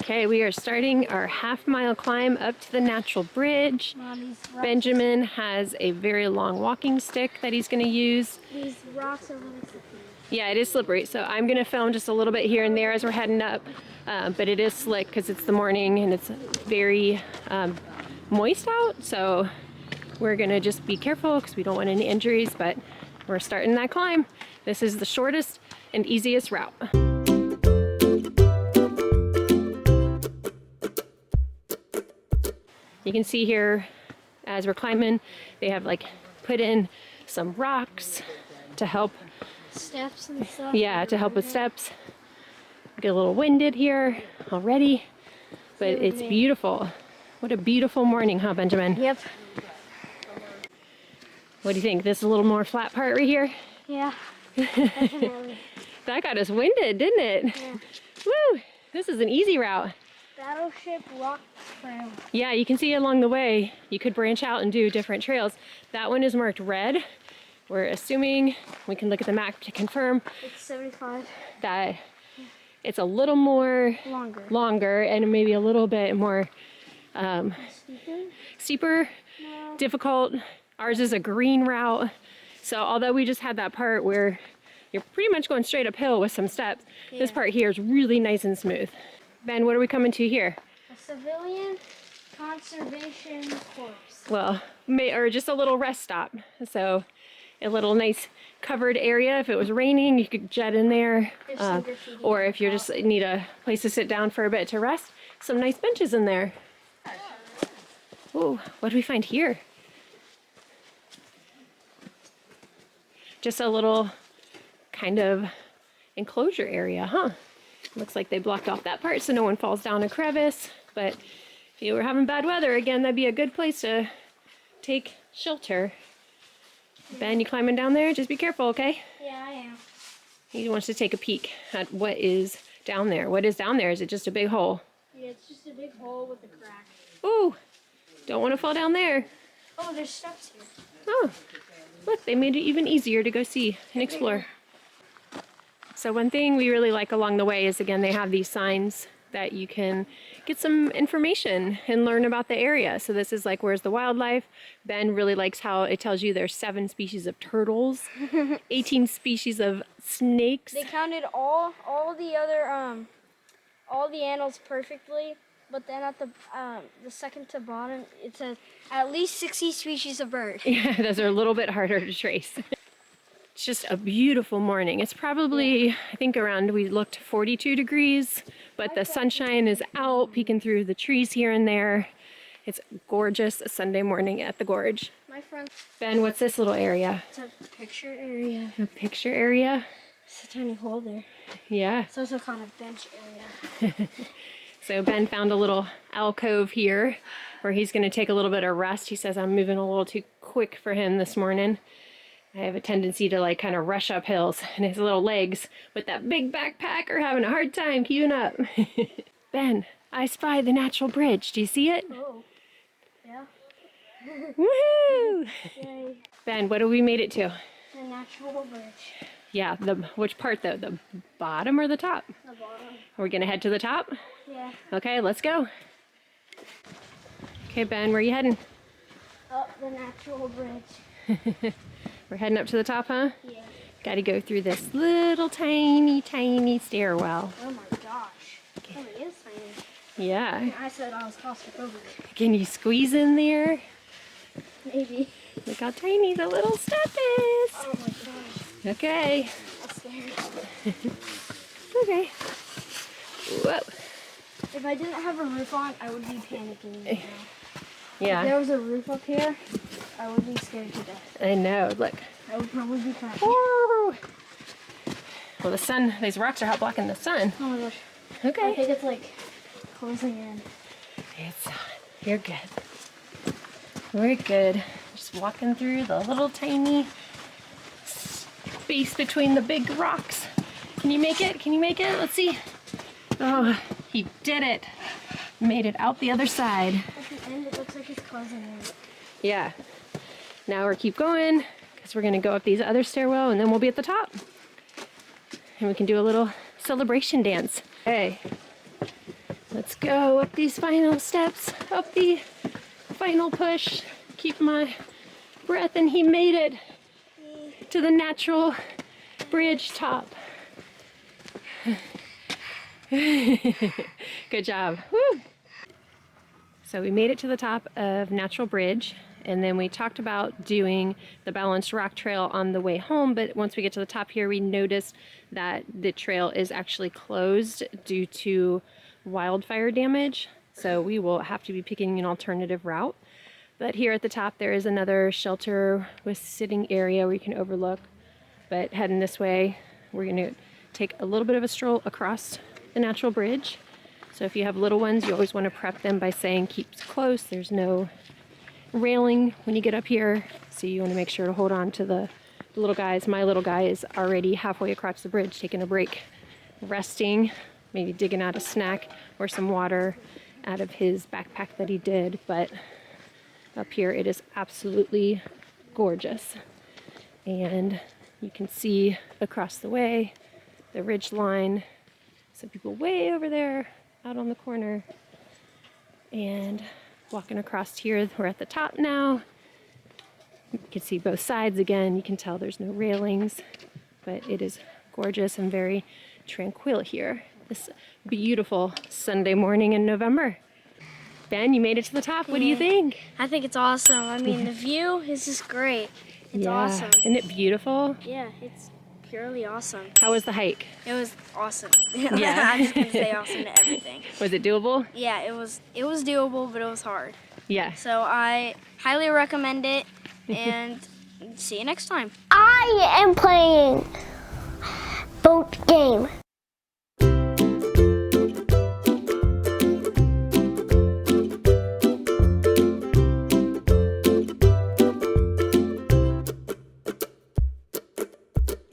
Okay, we are starting our half-mile climb up to the natural bridge. Benjamin has a very long walking stick that he's going to use. These rocks are really slippery. Yeah, it is slippery, so I'm going to film just a little bit here and there as we're heading up. But it is slick because it's the morning and it's very moist out, so we're going to just be careful because we don't want any injuries, but we're starting that climb. This is the shortest and easiest route. You can see here as we're climbing, they have like put in some rocks to help. Steps and stuff. Yeah, to help with steps. Get a little winded here already, but it's beautiful. What a beautiful morning, huh, Benjamin? Yep. What do you think? This is a little more flat part right here? Yeah, definitely. That got us winded, didn't it? Yeah. Woo! This is an easy route. Battleship rock trail. Yeah, you can see along the way, you could branch out and do different trails. That one is marked red. We're assuming, we can look at the map to confirm. It's 75. That it's a little more longer and maybe a little bit more steeper, no. Difficult. Ours is a green route. So although we just had that part where you're pretty much going straight uphill with some steps, yeah. This part here is really nice and smooth. Ben, what are we coming to here? A civilian conservation course. Well, or just a little rest stop. So a little nice covered area. If it was raining, you could jet in there. Or if you just need a place to sit down for a bit to rest, some nice benches in there. Oh, what do we find here? Just a little kind of enclosure area, huh? Looks like they blocked off that part so no one falls down a crevice. But if you were having bad weather, again, that'd be a good place to take shelter. Ben, you climbing down there? Just be careful, okay? Yeah, I am. He wants to take a peek at what is down there. What is down there? Is it just a big hole? Yeah, it's just a big hole with a crack. Ooh, don't want to fall down there. Oh, there's steps here. Oh, look, they made it even easier to go see and explore. So one thing we really like along the way is, again, they have these signs that you can get some information and learn about the area. So this is like, where's the wildlife? Ben really likes how it tells you there's 7 species of turtles, 18 species of snakes. They counted all the other all the animals perfectly, but then at the second to bottom it says at least 60 species of bird. Yeah, those are a little bit harder to trace. It's just a beautiful morning. It's probably, yeah. I think around, we looked 42 degrees, but the sunshine is out, peeking through the trees here and there. It's gorgeous Sunday morning at the gorge. My friend. Ben, what's this little area? It's a picture area. A picture area? It's a tiny hole there. Yeah. It's also called a bench area. So Ben found a little alcove here where he's going to take a little bit of rest. He says I'm moving a little too quick for him this morning. I have a tendency to like kind of rush up hills, and his little legs with that big backpack are having a hard time keeping up. Ben, I spy the natural bridge. Do you see it? Oh, yeah. Woohoo! Yay. Ben, what have we made it to? The natural bridge. Yeah, which part though? The bottom or the top? The bottom. Are we gonna head to the top? Yeah. Okay, let's go. Okay, Ben, where are you heading? Up the natural bridge. We're heading up to the top, huh? Yeah. Got to go through this little tiny stairwell. Oh my gosh. Okay. Oh, it is tiny. Yeah. I said I was claustrophobic. Can you squeeze in there? Maybe. Look how tiny the little step is. Oh my gosh. Okay. I'm scared. Okay. Whoa. If I didn't have a roof on, I would be panicking right now. Yeah. If there was a roof up here, I would be scared to death. I know, look. I would probably be crying. Woo! Well, the sun, these rocks are out blocking the sun. Oh my gosh. Okay. I think it's like closing in. It's on. You're good. We're good. Just walking through the little tiny space between the big rocks. Can you make it? Can you make it? Let's see. Oh, he did it. Made it out the other side. At the end, it looks like it's closing in. Yeah. Now we'll keep going because we're going to go up these other stairwell and then we'll be at the top. And we can do a little celebration dance. Hey. Let's go up these final steps, up the final push. Keep my breath, and he made it to the natural bridge top. Good job. Woo! So we made it to the top of Natural Bridge, and then we talked about doing the balanced rock trail on the way home, but once we get to the top here, we noticed that the trail is actually closed due to wildfire damage, so we will have to be picking an alternative route. But here at the top there is another shelter with sitting area where you can overlook, but heading this way we're going to take a little bit of a stroll across the natural bridge. So if you have little ones, you always want to prep them by saying keep close. There's no railing when you get up here, so you want to make sure to hold on to the little guys. My little guy is already halfway across the bridge taking a break, resting, maybe digging out a snack or some water out of his backpack that he did. But up here it is absolutely gorgeous, and you can see across the way the ridge line, some people way over there out on the corner, and walking across here. We're at the top now. You can see both sides again. You can tell there's no railings, but it is gorgeous and very tranquil here this beautiful Sunday morning in November. Ben, you made it to the top. What do you think? I think it's awesome. I mean, the view is just great. It's awesome. Isn't it beautiful? Yeah, it's purely awesome. How was the hike? It was awesome. Yeah. I'm just gonna say awesome to everything. Was it doable? Yeah, it was doable, but it was hard. Yeah. So I highly recommend it, and see you next time. I am playing boat game.